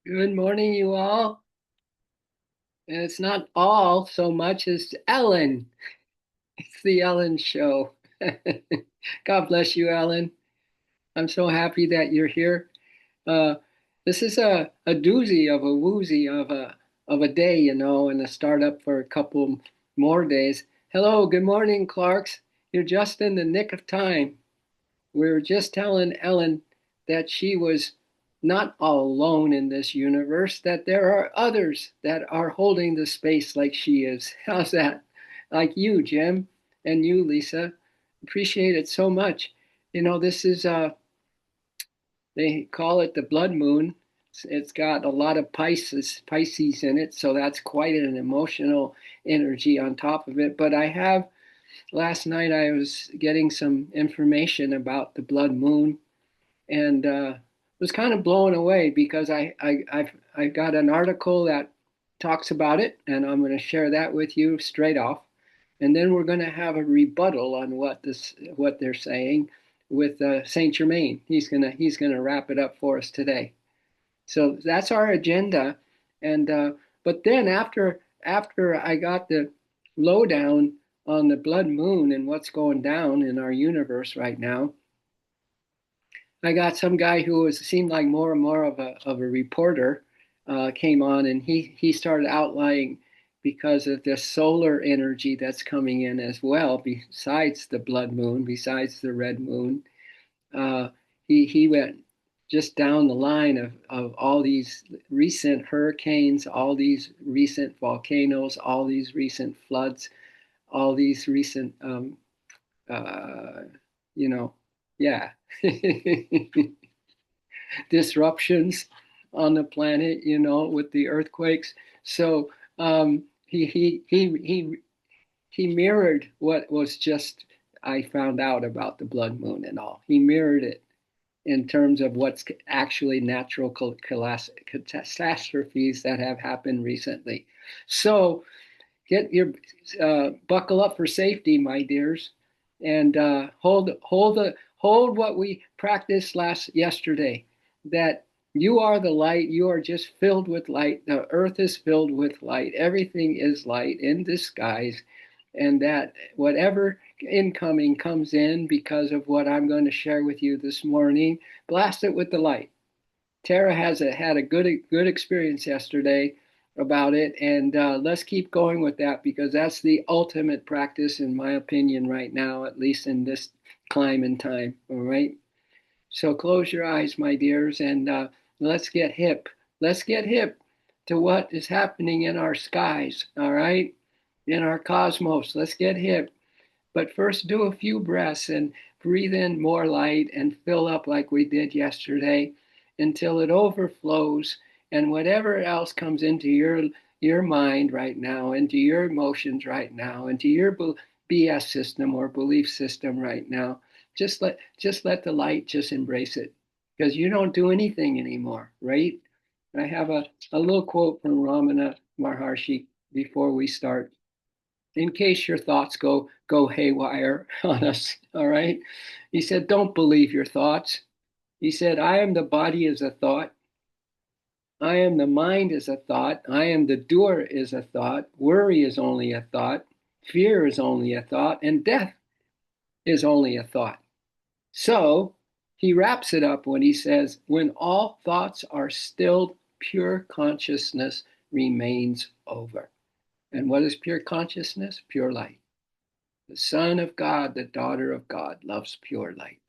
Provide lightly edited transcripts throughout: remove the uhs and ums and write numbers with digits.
Good morning, you all. And it's not all so much as Ellen. It's the Ellen show. God bless you, Ellen. I'm so happy that you're here. Uh, this is a doozy of a woozy of a day, and a startup for a couple more days. Hello, good morning, Clarks. You're just in the nick of time. We were just telling Ellen that she was not all alone in this universe, that there are others that are holding the space like she is. How's that? Like you, Jim, and you, Lisa. Appreciate it so much. This is they call it the blood moon. It's got a lot of Pisces in it, so that's quite an emotional energy on top of it. But I have last night I was getting some information about the blood moon and was kind of blown away because I got an article that talks about it, and I'm going to share that with you straight off, and then we're going to have a rebuttal on what they're saying with Saint Germain. He's gonna wrap it up for us today. So that's our agenda, and but then after I got the lowdown on the blood moon and what's going down in our universe right now, I got some guy who seemed like more and more of a reporter came on, and he started outlining because of the solar energy that's coming in as well, besides the blood moon, besides the red moon. Uh, he went just down the line of all these recent hurricanes, all these recent volcanoes, all these recent floods, all these recent uh, you know, yeah. Disruptions on the planet, with the earthquakes. So he mirrored what was just I found out about the blood moon and all. He mirrored it in terms of what's actually natural catastrophes that have happened recently. So get your buckle up for safety, my dears, and hold what we practiced yesterday. That you are the light. You are just filled with light. The earth is filled with light. Everything is light in disguise, and that whatever incoming comes in because of what I'm going to share with you this morning, blast it with the light. Tara had a good experience yesterday about it, and let's keep going with that because that's the ultimate practice, in my opinion, right now, at least in this climb and time. All right. So close your eyes, my dears, and let's get hip. Let's get hip to what is happening in our skies. All right, in our cosmos. Let's get hip. But first, do a few breaths and breathe in more light and fill up like we did yesterday until it overflows. And whatever else comes into your mind right now, into your emotions right now, into your BS system or belief system right now, just let the light just embrace it because you don't do anything anymore, right? I have a little quote from Ramana Maharshi before we start in case your thoughts go haywire on us. All right. He said, don't believe your thoughts. He said, I am the body as a thought. I am the mind as a thought. I am the doer is a thought. Worry is only a thought. Fear is only a thought. And death is only a thought. So he wraps it up when he says, when all thoughts are stilled, pure consciousness remains over. And what is pure consciousness? Pure light. The Son of God, the daughter of God, loves pure light.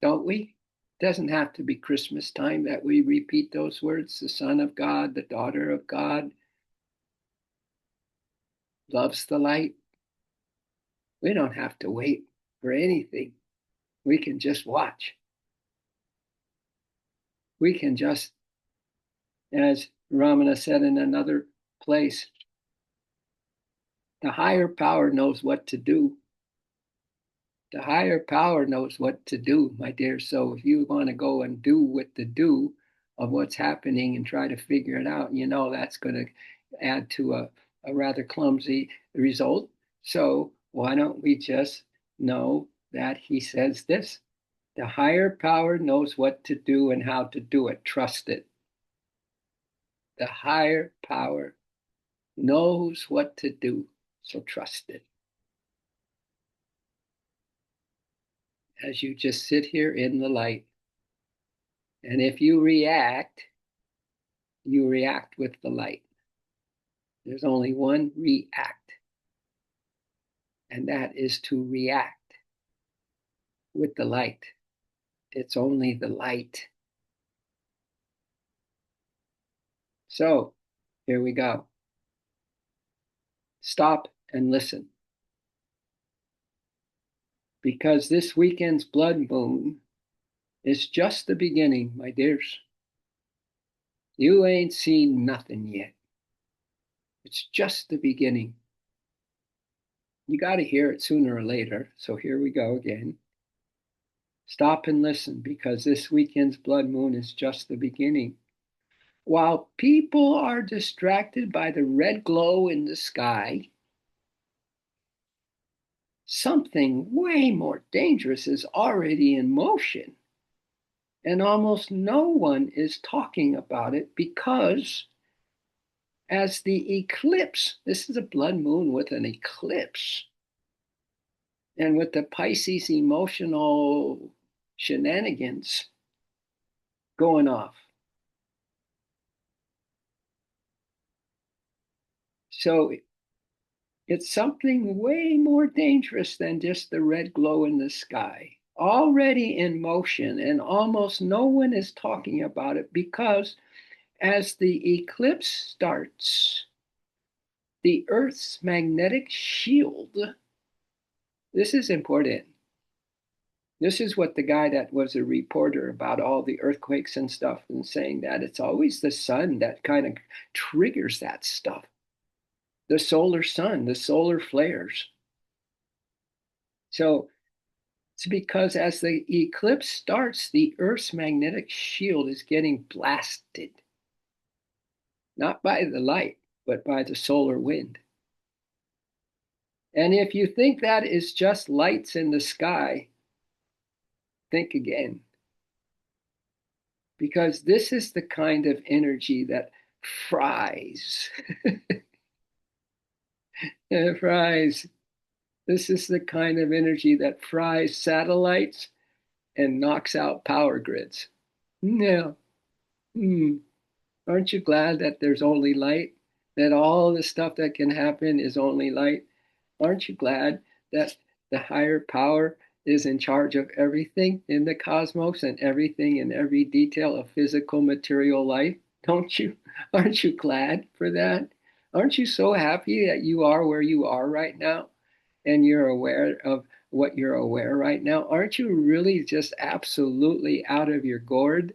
Don't we? It doesn't have to be Christmas time that we repeat those words. The Son of God, the daughter of God, loves the light. We don't have to wait for anything. We can just watch. We can just, as Ramana said in another place, the higher power knows what to do. The higher power knows what to do, my dear. So if you want to go and do with the do of what's happening and try to figure it out, that's going to add to a rather clumsy result. So why don't we just know that he says this? The higher power knows what to do and how to do it. Trust it. The higher power knows what to do, so trust it. As you just sit here in the light, and if you react with the light. There's only one react, and that is to react with the light. It's only the light. So here we go. Stop and listen. Because this weekend's blood moon is just the beginning, my dears. You ain't seen nothing yet. It's just the beginning. You got to hear it sooner or later. So here we go again. Stop and listen, because this weekend's blood moon is just the beginning. While people are distracted by the red glow in the sky, something way more dangerous is already in motion. And almost no one is talking about it because as the eclipse, this is a blood moon with an eclipse, and with the Pisces emotional shenanigans going off. So it's something way more dangerous than just the red glow in the sky. Already in motion, and almost no one is talking about it because as the eclipse starts, the Earth's magnetic shield, this is important. This is what the guy that was a reporter about all the earthquakes and stuff and saying that it's always the sun that kind of triggers that stuff. The solar sun, the solar flares. So it's because as the eclipse starts, the Earth's magnetic shield is getting blasted, not by the light, but by the solar wind. And if you think that is just lights in the sky, think again. Because this is the kind of energy that fries. It fries. This is the kind of energy that fries satellites and knocks out power grids. No. Aren't you glad that there's only light? That all the stuff that can happen is only light? Aren't you glad that the higher power is in charge of everything in the cosmos and everything in every detail of physical material life? Don't you? Aren't you glad for that? Aren't you so happy that you are where you are right now and you're aware of what you're aware right now? Aren't you really just absolutely out of your gourd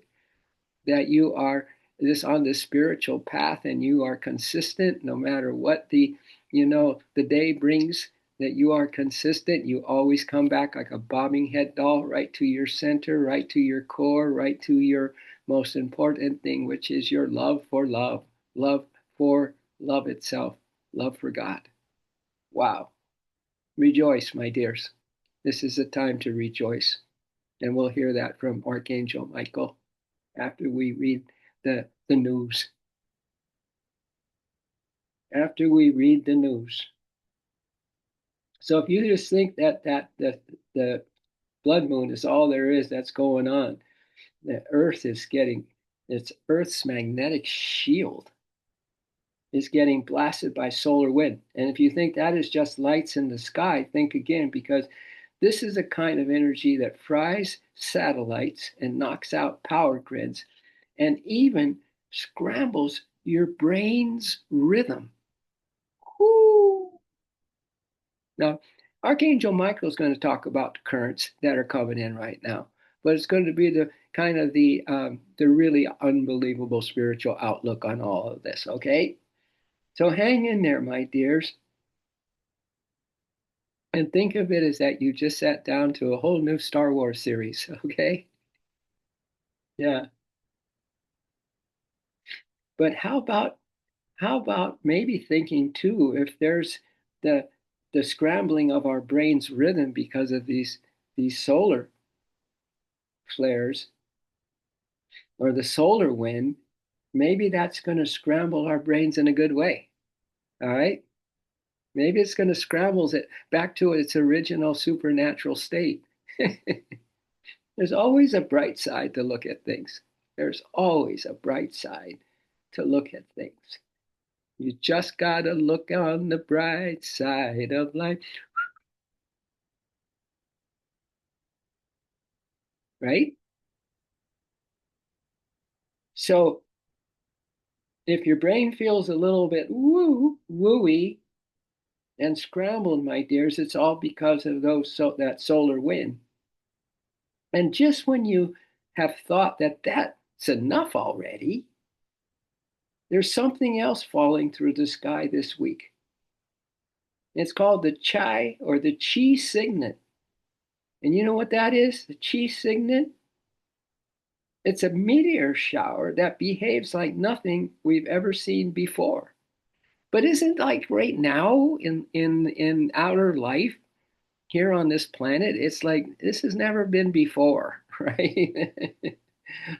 that you are this on the spiritual path and you are consistent no matter what the day brings, that you are consistent? You always come back like a bobbing head doll, right to your center, right to your core, right to your most important thing, which is your love for love itself, love for God. Wow. Rejoice, my dears. This is a time to rejoice. And we'll hear that from Archangel Michael after we read the news. After we read the news. So if you just think that the blood moon is all there is that's going on, the Earth is getting its Earth's magnetic shield is getting blasted by solar wind. And if you think that is just lights in the sky, think again, because this is a kind of energy that fries satellites and knocks out power grids and even scrambles your brain's rhythm. Woo! Now, Archangel Michael is going to talk about the currents that are coming in right now, but it's going to be the kind of the really unbelievable spiritual outlook on all of this. Okay, so hang in there, my dears, and think of it as that you just sat down to a whole new Star Wars series. Okay, yeah, but how about maybe thinking too, if there's the the scrambling of our brain's rhythm because of these solar flares or the solar wind, maybe that's going to scramble our brains in a good way. All right. Maybe it's going to scramble it back to its original supernatural state. There's always a bright side to look at things. There's always a bright side to look at things. You just got to look on the bright side of life, right? So if your brain feels a little bit wooey and scrambled, my dears, it's all because of that solar wind. And just when you have thought that that's enough already, there's something else falling through the sky this week. It's called the chisignate. And you know what that is? The chisignate? It's a meteor shower that behaves like nothing we've ever seen before. But isn't like right now in outer life here on this planet, it's like this has never been before, right?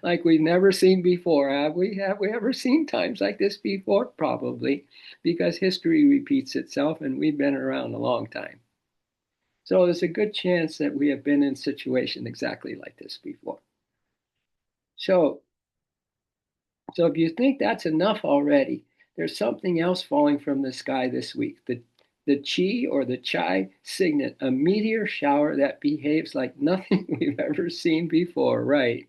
Like we've never seen before. Have we? Have we ever seen times like this before? Probably, because history repeats itself and we've been around a long time. So there's a good chance that we have been in a situation exactly like this before. So, so if you think that's enough already, there's something else falling from the sky this week. The chi or the chai signet, a meteor shower that behaves like nothing we've ever seen before, right?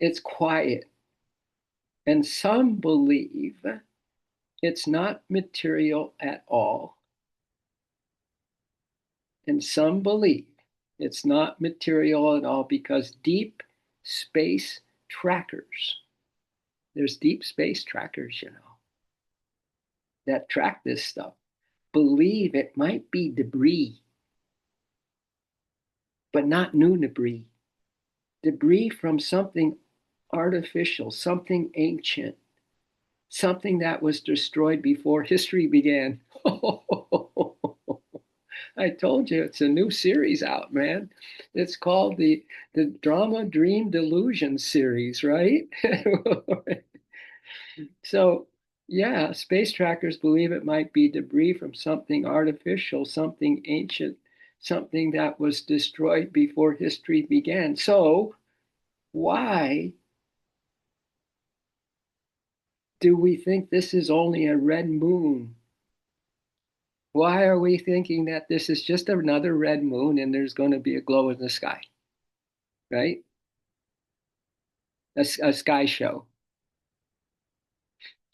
It's quiet. And some believe it's not material at all. And some believe it's not material at all because deep space trackers, there's deep space trackers, that track this stuff, believe it might be debris, but not new debris. Debris from something artificial, something ancient, something that was destroyed before history began. I told you it's a new series out, man. It's called the Drama Dream Delusion series, right? So, yeah, space trackers believe it might be debris from something artificial, something ancient, something that was destroyed before history began. So, why do we think this is only a red moon? Why are we thinking that this is just another red moon and there's going to be a glow in the sky, right? A sky show.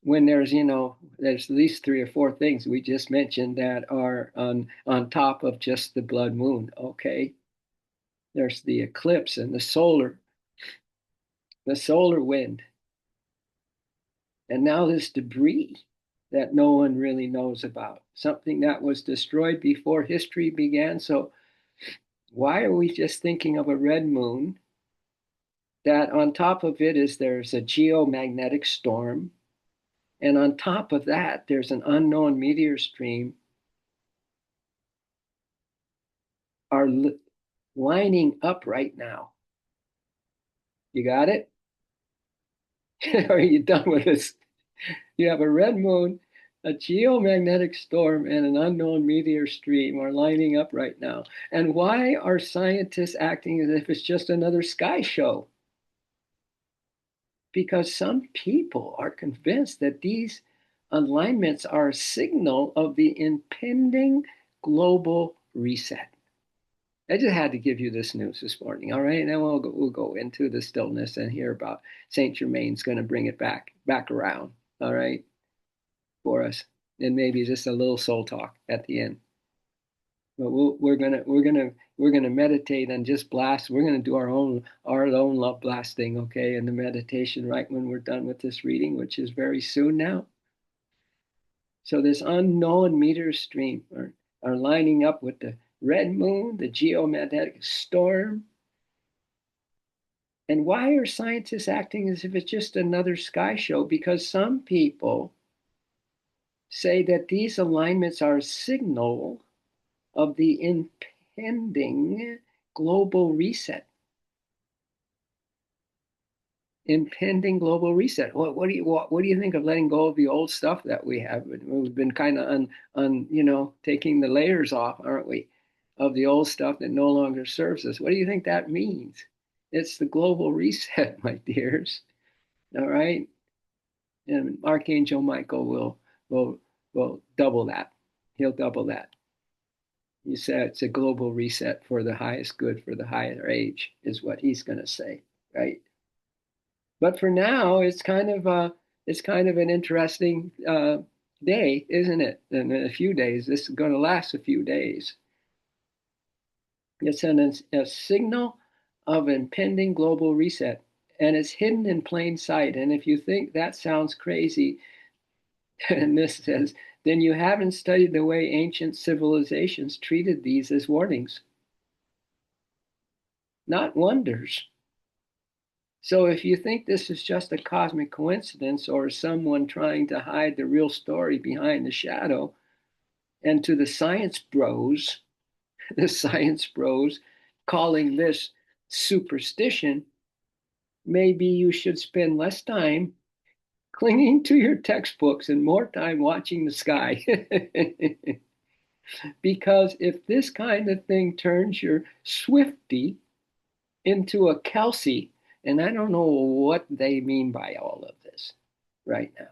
When there's at least three or four things we just mentioned that are on top of just the blood moon. Okay, there's the eclipse and the solar wind, and now this debris that no one really knows about, something that was destroyed before history began. So why are we just thinking of a red moon that on top of it is there's a geomagnetic storm, and on top of that there's an unknown meteor stream are lining up right now. You got it? Are you done with this? You have a red moon, a geomagnetic storm, and an unknown meteor stream are lining up right now. And why are scientists acting as if it's just another sky show? Because some people are convinced that these alignments are a signal of the impending global reset. I just had to give you this news this morning, all right? And then we'll go into the stillness and hear about Saint Germain's going to bring it back around, all right, for us, and maybe just a little soul talk at the end. But we're gonna meditate and just blast. We're gonna do our own love blasting, okay, and the meditation right when we're done with this reading, which is very soon now. So this unknown meteor stream are lining up with the red moon, the geomagnetic storm. And why are scientists acting as if it's just another sky show? Because some people say that these alignments are a signal of the impending global reset. impending global reset. What do you think of letting go of the old stuff that we have? We've been kind of taking the layers off, aren't we, of the old stuff that no longer serves us. What do you think that means? It's the global reset, my dears. All right, and Archangel Michael will will double that. He'll double that. He said it's a global reset for the highest good for the higher age, is what he's going to say, right? But for now, it's kind of an interesting day, isn't it? In a few days, this is going to last a few days. It's a signal of impending global reset, and it's hidden in plain sight. And if you think that sounds crazy, and this says, then you haven't studied the way ancient civilizations treated these as warnings, not wonders. So if you think this is just a cosmic coincidence or someone trying to hide the real story behind the shadow, and to the science bros, the science bros calling this superstition, maybe you should spend less time clinging to your textbooks and more time watching the sky. Because if this kind of thing turns your Swifty into a Kelsey, and I don't know what they mean by all of this right now.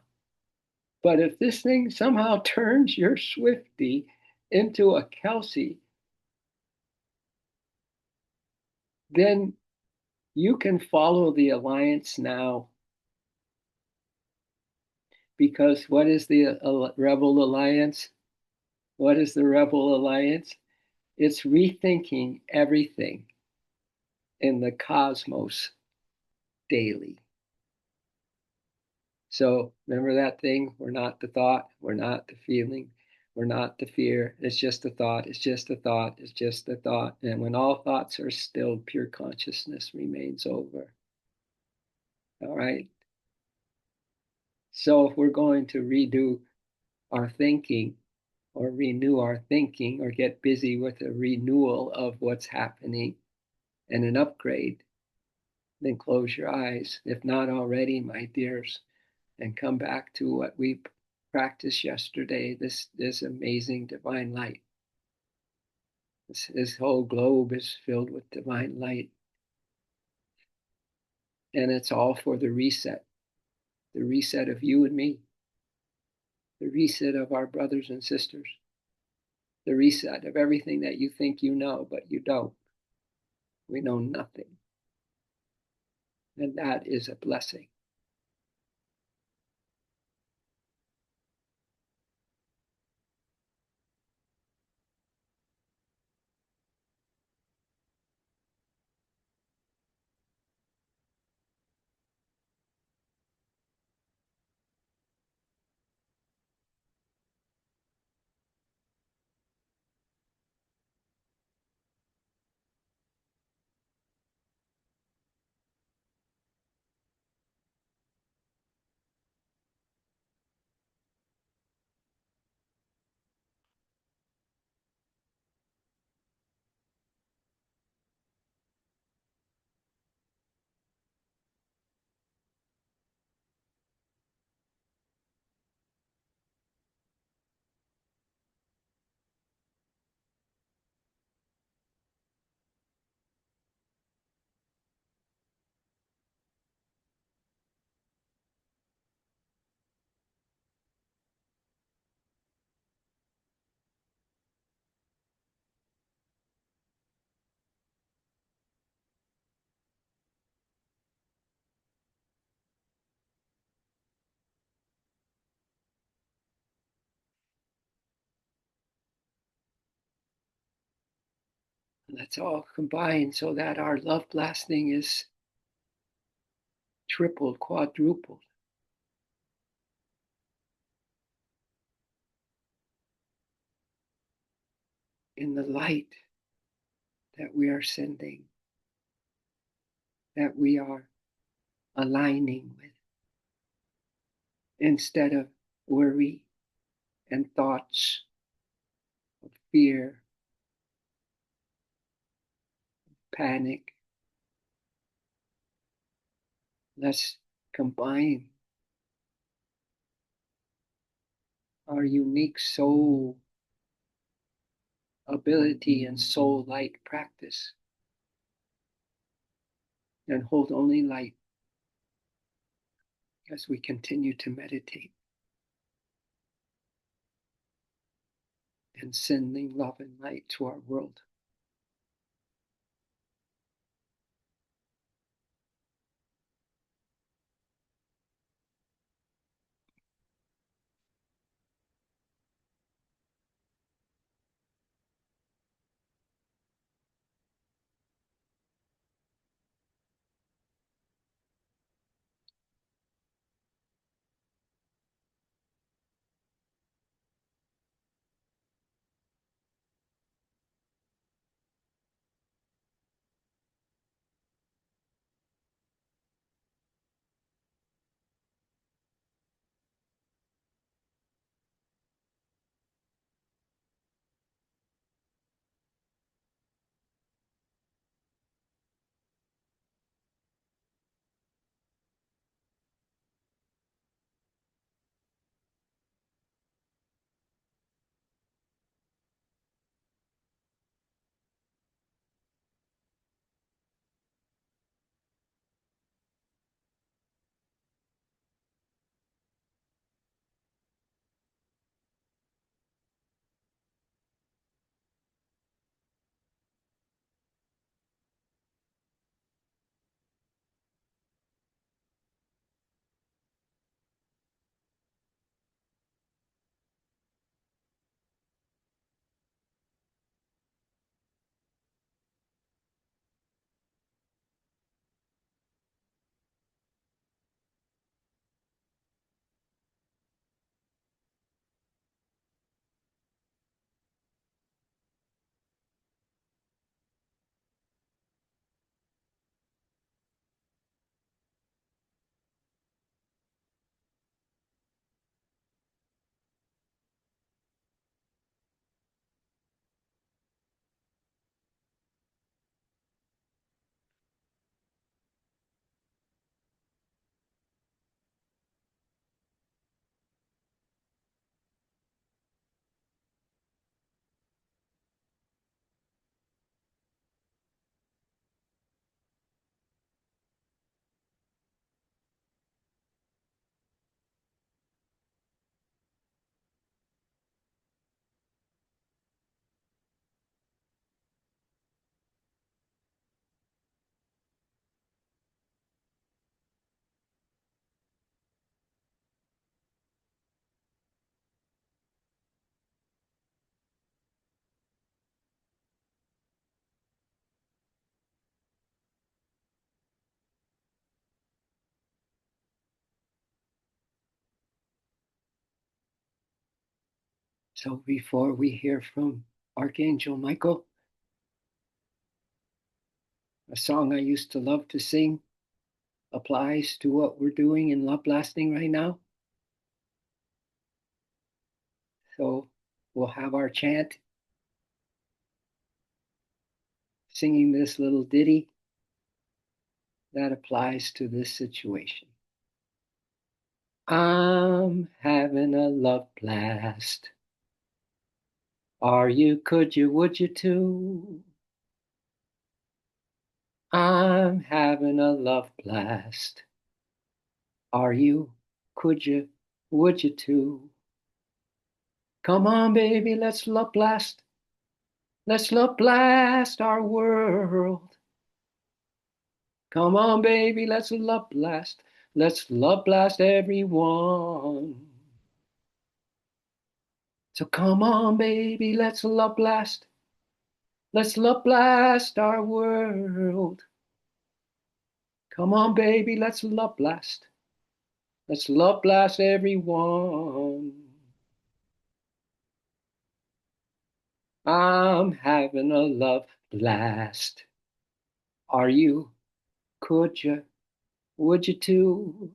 But if this thing somehow turns your Swifty into a Kelsey, then you can follow the alliance now. Because what is the Rebel Alliance? What is the Rebel Alliance? It's rethinking everything in the cosmos daily. So remember that thing? We're not the thought, we're not the feeling, we're not the fear. It's just a thought, it's just a thought, it's just a thought. And when all thoughts are stilled, pure consciousness remains over. All right. So if we're going to redo our thinking or renew our thinking or get busy with a renewal of what's happening and an upgrade, then close your eyes, if not already, my dears, and come back to what we practiced yesterday, this amazing divine light. This whole globe is filled with divine light. And it's all for the reset of you and me, the reset of our brothers and sisters, the reset of everything that you think you know, but you don't. We know nothing. And that is a blessing. Let's all combine so that our love blasting is tripled, quadrupled in the light that we are sending, that we are aligning with, instead of worry and thoughts of fear, panic, Let's combine our unique soul ability and soul light practice and hold only light as we continue to meditate and sending love and light to our world. So before we hear from Archangel Michael, a song I used to love to sing applies to what we're doing in love blasting right now. So we'll have our chant singing this little ditty that applies to this situation. I'm having a love blast. Are you, could you, would you too? I'm having a love blast. Are you, could you, would you too? Come on, baby, let's love blast. Let's love blast our world. Come on, baby, let's love blast. Let's love blast everyone. So come on, baby, let's love blast. Let's love blast our world. Come on, baby, let's love blast. Let's love blast everyone. I'm having a love blast. Are you? Could you? Would you too?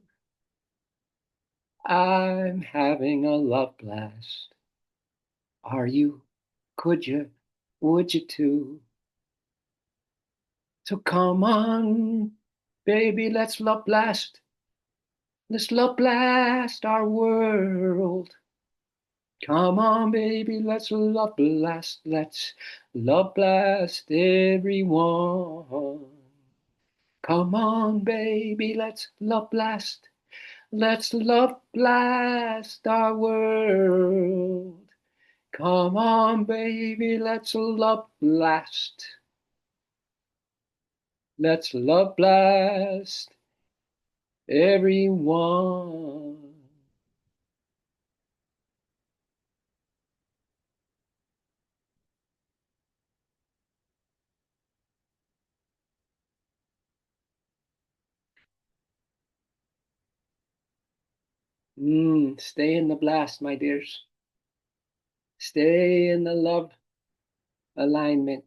I'm having a love blast. Are you? Could you? Would you too? So come on, Baby, let's love blast. Let's love blast our world. Come on, baby, let's love blast. Let's love blast everyone. Come on, baby, let's love blast. Let's love blast our world. Come on, baby, let's love blast. Let's love blast everyone. Stay in the blast, my dears. Stay in the love alignment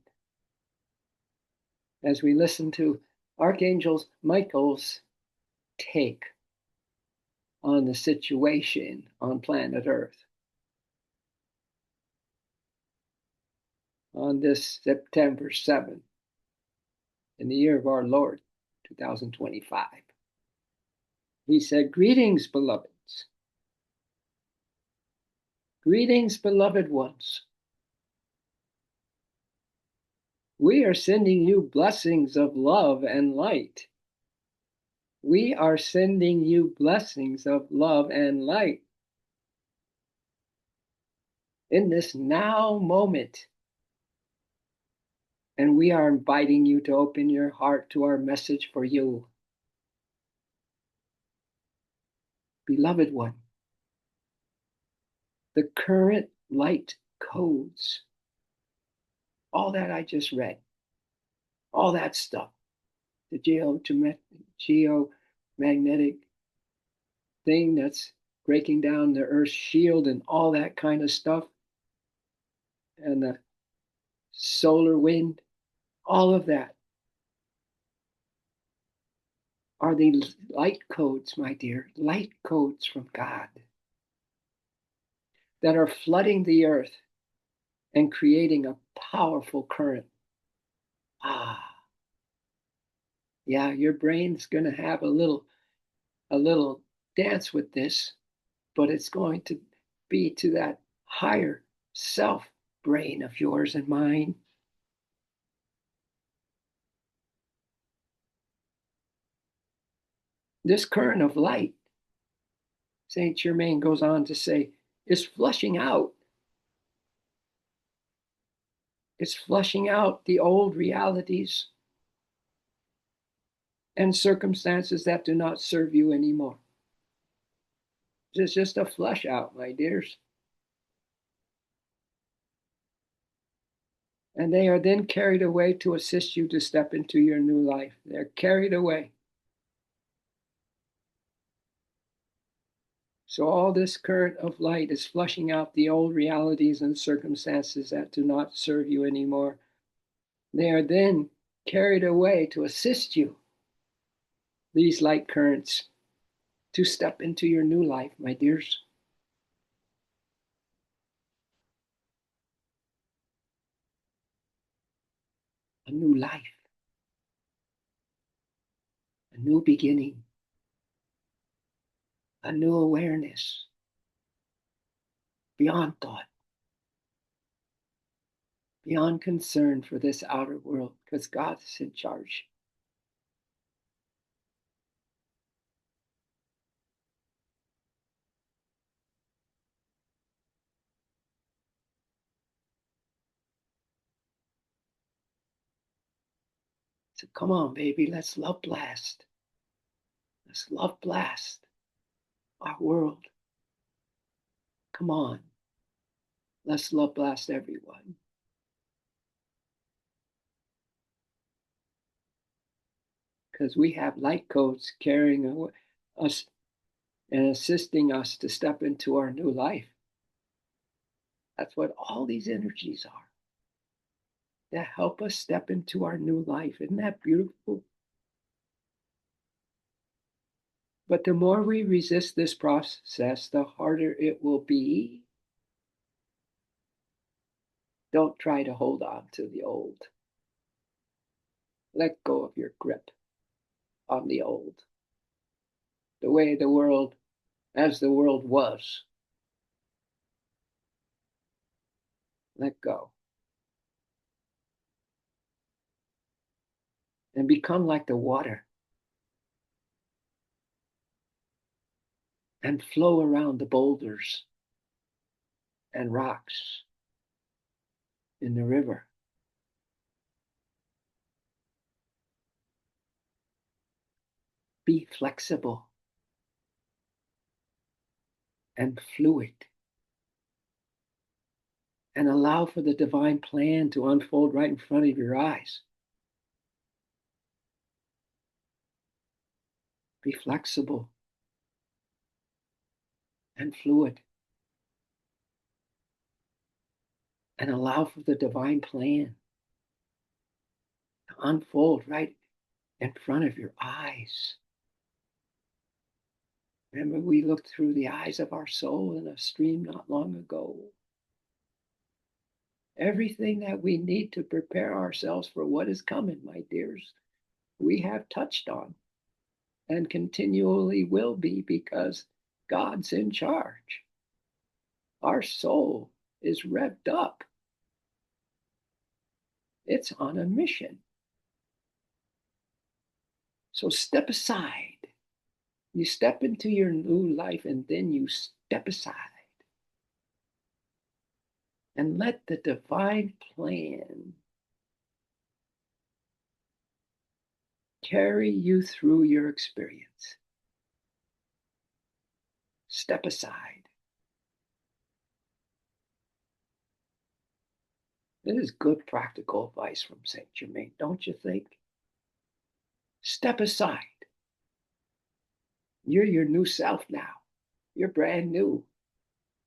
as we listen to Archangel Michael's take on the situation on planet Earth on this September 7th in the year of our Lord, 2025. He said, "Greetings, beloveds. Greetings, beloved ones. We are sending you blessings of love and light. We are sending you blessings of love and light in this now moment. And we are inviting you to open your heart to our message for you. Beloved one, the current light codes, all that I just read, all that stuff, the geomagnetic thing that's breaking down the Earth's shield and all that kind of stuff, and the solar wind, all of that are the light codes, my dear, light codes from God that are flooding the earth and creating a powerful current. Yeah, your brain's going to have a little dance with this, but it's going to be to that higher self brain of yours and mine. This current of light, Saint Germain goes on to say, is flushing out. It's flushing out the old realities and circumstances that do not serve you anymore. It's just a flush out, my dears. And they are then carried away to assist you to step into your new life. They're carried away. So all this current of light is flushing out the old realities and circumstances that do not serve you anymore. They are then carried away to assist you, these light currents, to step into your new life, my dears. A new life, a new beginning, a new awareness beyond thought, beyond concern for this outer world, because God is in charge. So come on, baby, let's love blast. Let's love blast our world. Come on, let's love blast everyone. Because we have light codes carrying us and assisting us to step into our new life. That's what all these energies are, that help us step into our new life. Isn't that beautiful? But the more we resist this process, the harder it will be. Don't try to hold on to the old. Let go of your grip on the old, the way the world, as the world was. Let go. And become like the water and flow around the boulders and rocks in the river. Be flexible and fluid and allow for the divine plan to unfold right in front of your eyes. Be flexible and fluid and allow for the divine plan to unfold right in front of your eyes. Remember, we looked through the eyes of our soul in a stream not long ago. Everything that we need to prepare ourselves for what is coming, my dears, we have touched on and continually will be, because God's in charge. Our soul is revved up. It's on a mission. So step aside. You step into your new life and then you step aside and let the divine plan carry you through your experience. Step aside. This is good practical advice from Saint Germain, don't you think? Step aside. You're your new self now. You're brand new.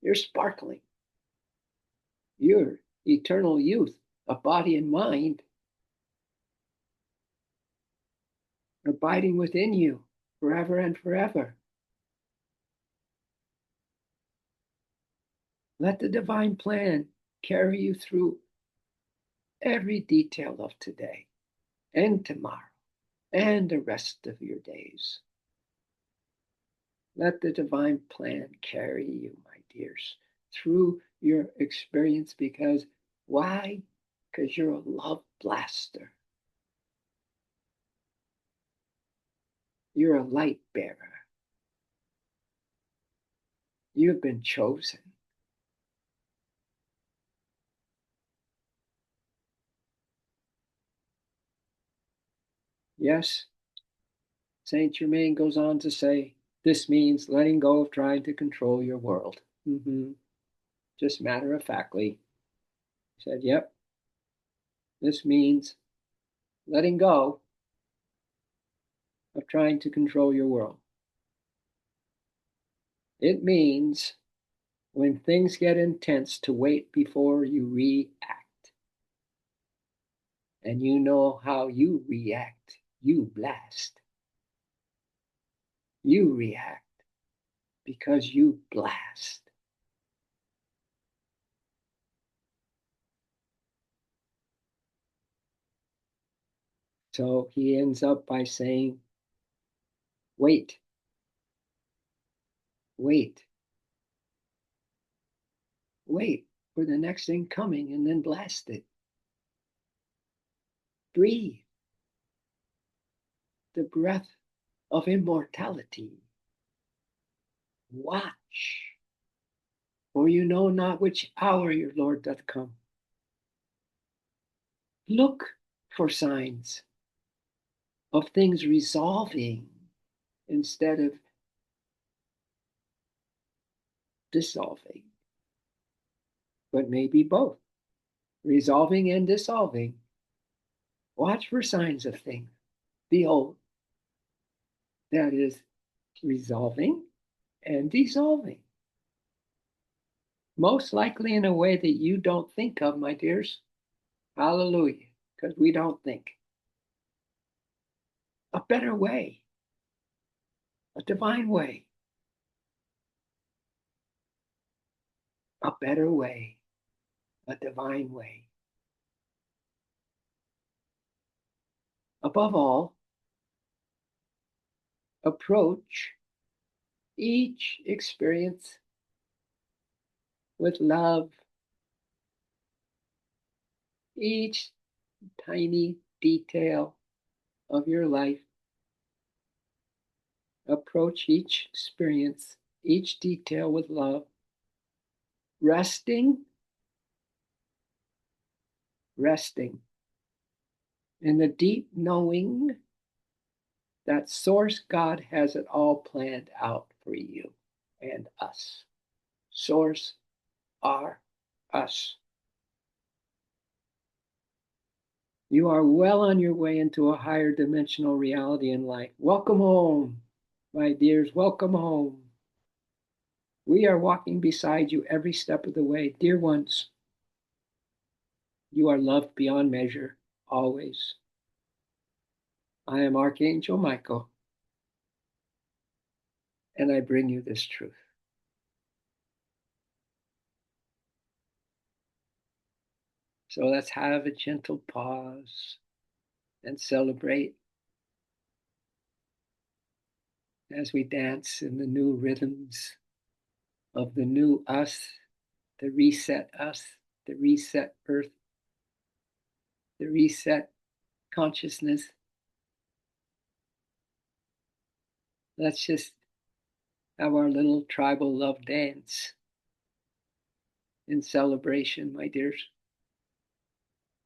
You're sparkling. You're eternal youth of body and mind abiding within you forever and forever. Let the divine plan carry you through every detail of today and tomorrow and the rest of your days. Let the divine plan carry you, my dears, through your experience. Because why? Because you're a love blaster. You're a light bearer. You've been chosen. Yes, Saint Germain goes on to say, this means letting go of trying to control your world. Just matter of factly. He said, yep, this means letting go of trying to control your world. It means when things get intense to wait before you react. And you know how you react. You blast. You react because you blast. So he ends up by saying, wait, wait, wait for the next thing coming and then blast it. Breathe the breath of immortality. Watch, for you know not which hour your Lord doth come. Look for signs of things resolving instead of dissolving, but maybe both, resolving and dissolving. Watch for signs of things. Behold, that is resolving and dissolving. Most likely in a way that you don't think of, my dears. Hallelujah, because we don't think. A better way, a divine way, a better way, a divine way. Above all, approach each experience with love, each tiny detail of your life. Approach each experience, each detail with love, resting, resting in the deep knowing that Source God has it all planned out for you and us. Source are us. You are well on your way into a higher dimensional reality in life. Welcome home, my dears. Welcome home. We are walking beside you every step of the way. Dear ones, you are loved beyond measure, always. I am Archangel Michael, and I bring you this truth. So let's have a gentle pause and celebrate as we dance in the new rhythms of the new us, the reset us, the reset earth, the reset consciousness. Let's just have our little tribal love dance in celebration, my dears.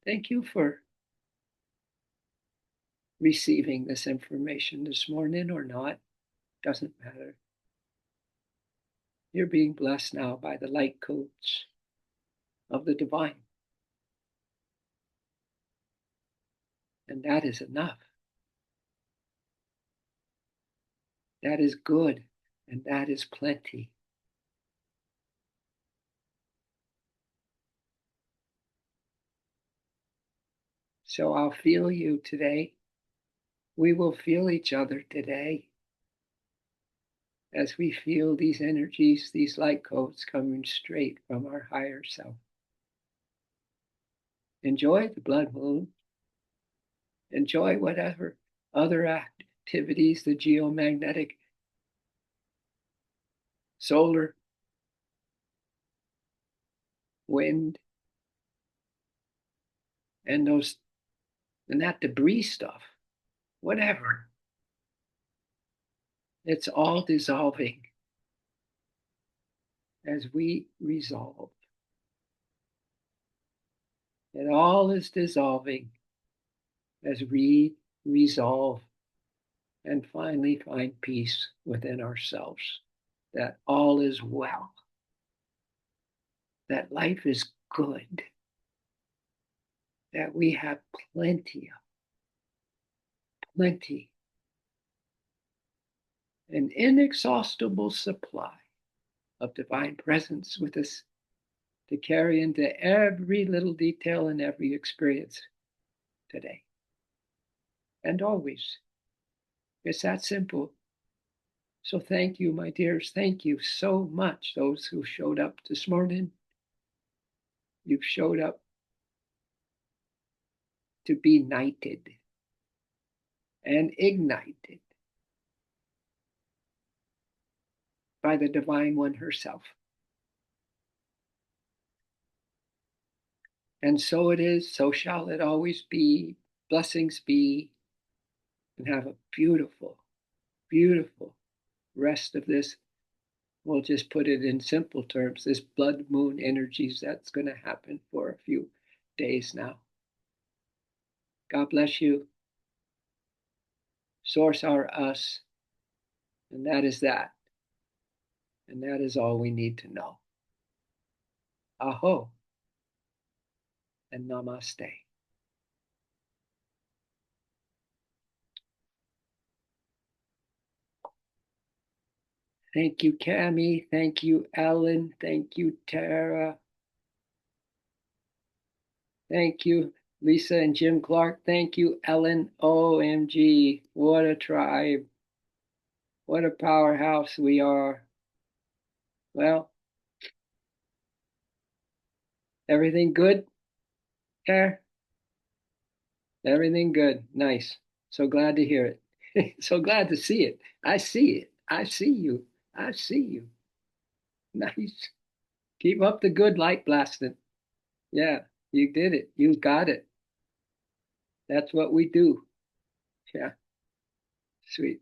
Thank you for receiving this information this morning or not. Doesn't matter. You're being blessed now by the light codes of the divine. And that is enough. That is good. And that is plenty. So I'll feel you today. We will feel each other today as we feel these energies, these light codes coming straight from our higher self. Enjoy the blood moon. Enjoy whatever other activities, the geomagnetic, solar, wind, and that debris stuff, whatever. It's all dissolving as we resolve. It all is dissolving as we resolve and finally find peace within ourselves, that all is well, that life is good, that we have plenty, an inexhaustible supply of divine presence with us to carry into every little detail and every experience today and always. It's that simple. So thank you, my dears. Thank you so much, those who showed up this morning. You've showed up to be knighted and ignited by the Divine One herself. And so it is, so shall it always be. Blessings be, and have a beautiful, beautiful rest of this. We'll just put it in simple terms, this blood moon energies that's going to happen for a few days now. God bless you. Source are us, and that is that. And that is all we need to know. Aho and namaste. Thank you, Cami. Thank you, Ellen. Thank you, Tara. Thank you, Lisa and Jim Clark. Thank you, Ellen. OMG. What a tribe. What a powerhouse we are. Well, everything good there? Everything good. Nice. So glad to hear it. So glad to see it. I see it. I see you. I see you. Nice. Keep up the good light blasting. Yeah, you did it. You got it. That's what we do. Yeah, sweet.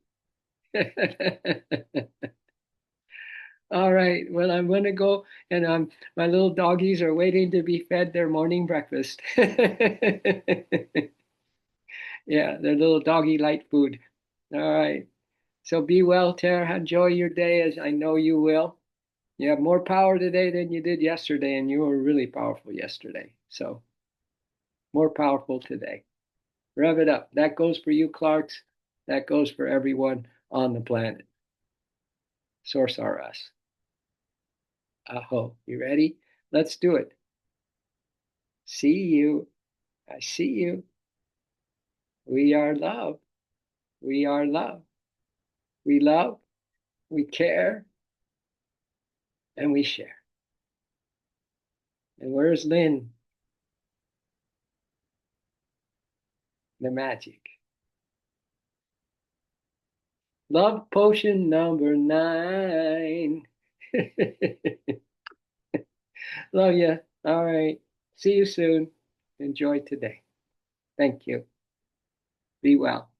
All right. Well, I'm going to go, and my little doggies are waiting to be fed their morning breakfast. Yeah, their little doggy light food. All right. So be well, Tara. Enjoy your day, as I know you will. You have more power today than you did yesterday, and you were really powerful yesterday. So more powerful today. Rev it up. That goes for you, Clarks. That goes for everyone on the planet. Source R Us. Aho. You ready? Let's do it. See you. I see you. We are love. We are love. We love, we care, and we share. And where's Lynn? The magic. Love potion number 9. Love you. All right. See you soon. Enjoy today. Thank you. Be well.